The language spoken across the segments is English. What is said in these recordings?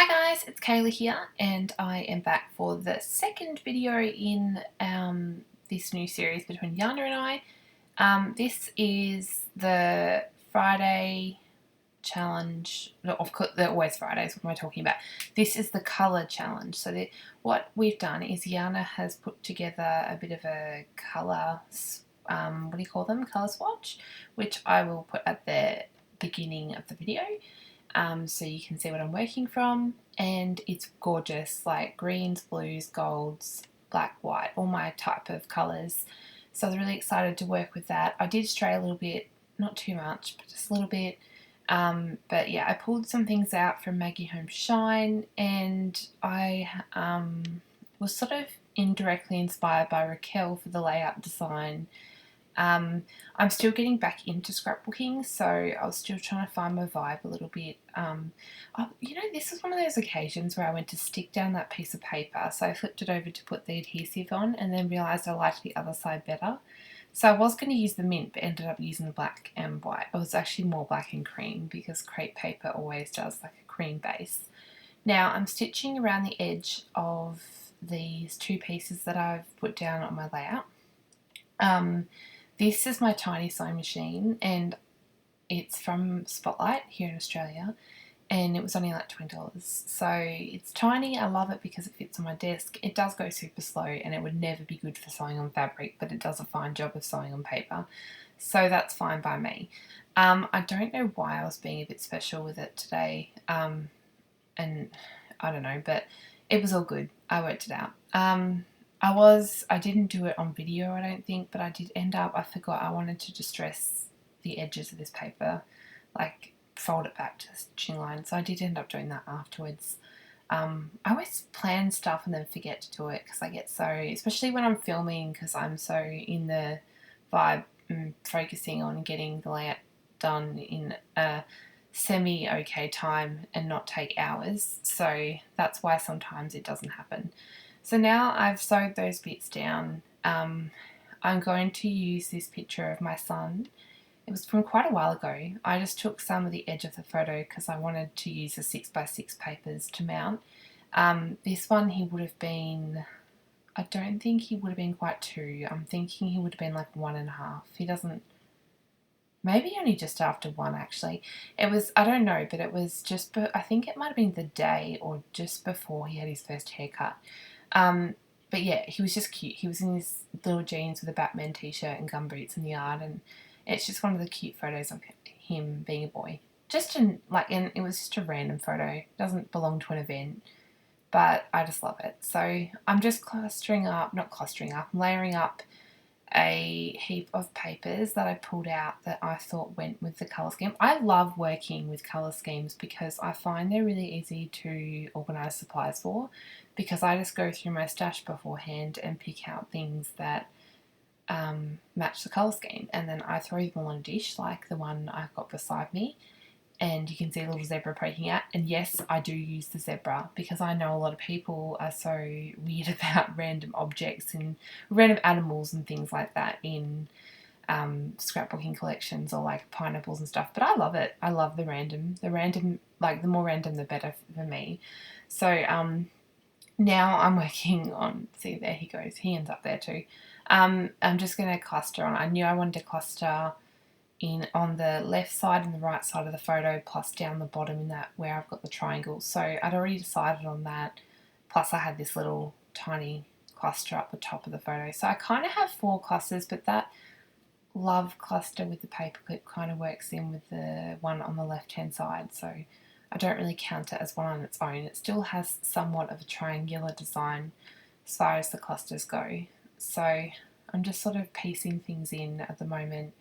Hi guys, it's Kayla here and I am back for the second video in this new series between Jana and I. This is the Friday challenge. No, of course, they're always Fridays. What am I talking about? This is the colour challenge. So what we've done is Jana has put together a bit of a colour, what do you call them? Colour swatch, which I will put at the beginning of the video. So you can see what I'm working from, and it's gorgeous, like greens, blues, golds, black, white, all my type of colours. So I was really excited to work with that. I did stray a little bit, not too much, but just a little bit. But yeah, I pulled some things out from Maggie Home Shine, and I was sort of indirectly inspired by Raquel for the layout design. I'm still getting back into scrapbooking, so I was still trying to find my vibe a little bit. This was one of those occasions where I went to stick down that piece of paper, so I flipped it over to put the adhesive on and then realised I liked the other side better. So I was going to use the mint, but ended up using the black and white. It was actually more black and cream because crepe paper always does like a cream base. Now I'm stitching around the edge of these two pieces that I've put down on my layout. This is my tiny sewing machine, and it's from Spotlight here in Australia, and it was only like $20. So it's tiny. I love it because it fits on my desk. It does go super slow, and it would never be good for sewing on fabric, but it does a fine job of sewing on paper. So that's fine by me. I don't know why I was being a bit special with it today, and I don't know, but it was all good. I worked it out. I didn't do it on video, I don't think, but I did end up, I forgot I wanted to distress the edges of this paper, like fold it back to the stitching line, so I did end up doing that afterwards. I always plan stuff and then forget to do it because I get so, especially when I'm filming, because I'm so in the vibe and focusing on getting the layout done in a semi-okay time and not take hours, so that's why sometimes it doesn't happen. So now I've sewed those bits down. I'm going to use this picture of my son. It was from quite a while ago. I just took some of the edge of the photo because I wanted to use the 6x6 papers to mount. This one he would have been, I don't think he would have been quite 2. I'm thinking he would have been like 1.5. He doesn't, maybe only just after 1 actually. It was, I don't know, but it was just, I think it might have been the day or just before he had his first haircut. But yeah, he was just cute. He was in his little jeans with a Batman t-shirt and gumboots in the yard, and it's just one of the cute photos of him being a boy. And it was just a random photo. It doesn't belong to an event, but I just love it. So I'm just layering up a heap of papers that I pulled out that I thought went with the colour scheme. I love working with colour schemes because I find they're really easy to organise supplies for, because I just go through my stash beforehand and pick out things that match the colour scheme, and then I throw them all in a dish like the one I've got beside me, and you can see a little zebra poking out. And yes, I do use the zebra because I know a lot of people are so weird about random objects and random animals and things like that in scrapbooking collections, or like pineapples and stuff, but I love it. I love the random, like the more random the better for me. So now I'm working on, see there he goes, he ends up there too. I'm just going to cluster on. I knew I wanted to cluster in on the left side and the right side of the photo, plus down the bottom in that where I've got the triangle. So I'd already decided on that, plus I had this little tiny cluster up the top of the photo. So I kind of have 4 clusters, but that love cluster with the paperclip kind of works in with the one on the left hand side, so I don't really count it as one on its own. It still has somewhat of a triangular design as far as the clusters go. So I'm just sort of piecing things in at the moment,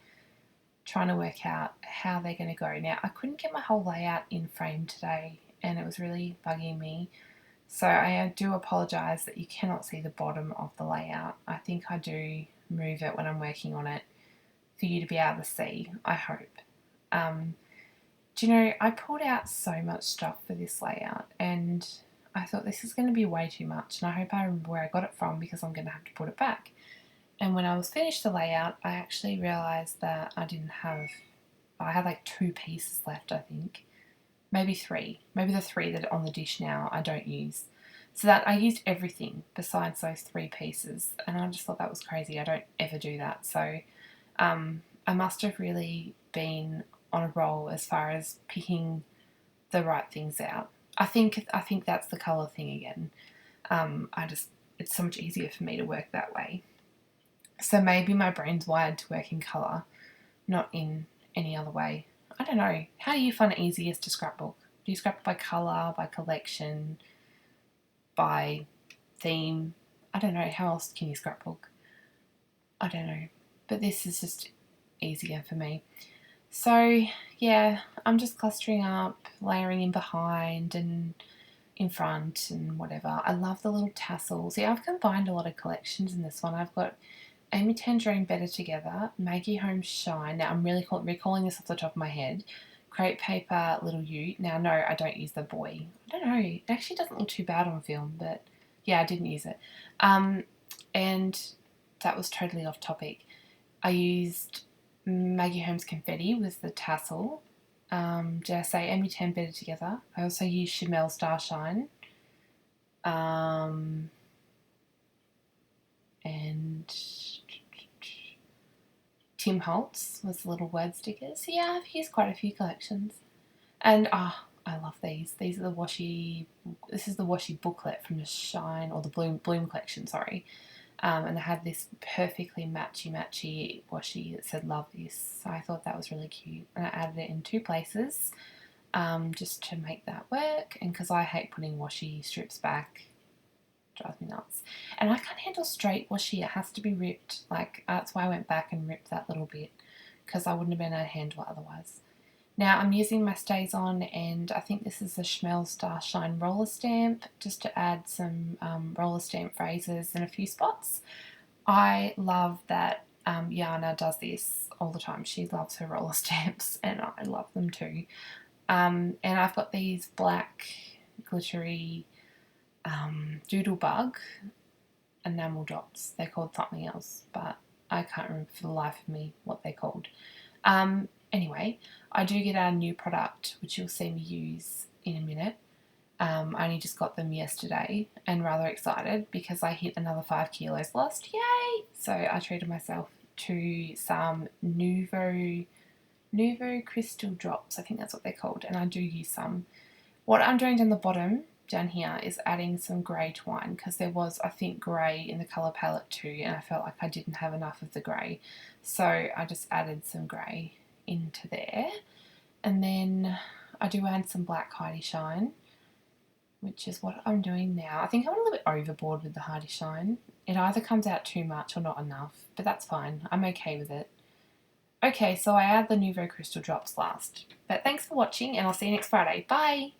trying to work out how they're going to go. Now, I couldn't get my whole layout in frame today, and it was really bugging me. So I do apologise that you cannot see the bottom of the layout. I think I do move it when I'm working on it for you to be able to see, I hope. Do you know, I pulled out so much stuff for this layout, and I thought this is going to be way too much, and I hope I remember where I got it from because I'm going to have to put it back. And when I was finished the layout, I actually realised that I had like 2 pieces left, I think. maybe 3. Maybe the 3 that are on the dish now I don't use. So that I used everything besides those 3 pieces, and I just thought that was crazy. I don't ever do that. So I must have really been on a roll as far as picking the right things out. I think that's the colour thing again. It's so much easier for me to work that way. So maybe my brain's wired to work in colour, not in any other way. I don't know. How do you find it easiest to scrapbook? Do you scrapbook by colour, by collection, by theme? I don't know. How else can you scrapbook? I don't know. But this is just easier for me. So yeah, I'm just clustering up, layering in behind and in front and whatever. I love the little tassels. See, I've combined a lot of collections in this one. I've got Amy Tangerine Better Together, Maggie Holmes Shine. Now I'm really recalling this off the top of my head. Crepe Paper Little Ute. Now no, I don't use the boy. I don't know. It actually doesn't look too bad on film, but yeah, I didn't use it. And that was totally off topic. I used Maggie Holmes Confetti with the tassel. Did I say Amy Tan Better Together? I also used Chanel Starshine. And Tim Holtz was the little word stickers. So yeah, I've used quite a few collections. And I love these. These are the washi. This is the washi booklet from the Shine, or the Bloom collection, sorry. And they had this perfectly matchy washi that said love this. So I thought that was really cute. And I added it in 2 places just to make that work. And because I hate putting washi strips back, drives me nuts. And I can't handle straight washi. It has to be ripped. Like, that's why I went back and ripped that little bit, because I wouldn't have been able to handle it otherwise. Now I'm using my StazOn, and I think this is the Schmel Starshine roller stamp, just to add some roller stamp phrases in a few spots. I love that Jana does this all the time. She loves her roller stamps, and I love them too. And I've got these black glittery doodlebug enamel dots. They're called something else, but I can't remember for the life of me what they're called. Anyway, I do get our new product, which you'll see me use in a minute. I only just got them yesterday and rather excited because I hit another 5 kilos lost. Yay! So I treated myself to some Nuvo Crystal Drops. I think that's what they're called, and I do use some. What I'm doing down the bottom, down here, is adding some grey twine, because there was, I think, grey in the colour palette too, and I felt like I didn't have enough of the grey. So I just added some grey into there. And then I do add some black Heidi Shine, which is what I'm doing now. I think I'm a little bit overboard with the Heidi Shine. It either comes out too much or not enough, but that's fine. I'm okay with it. Okay, so I add the Nuvo Crystal Drops last. But thanks for watching, and I'll see you next Friday. Bye!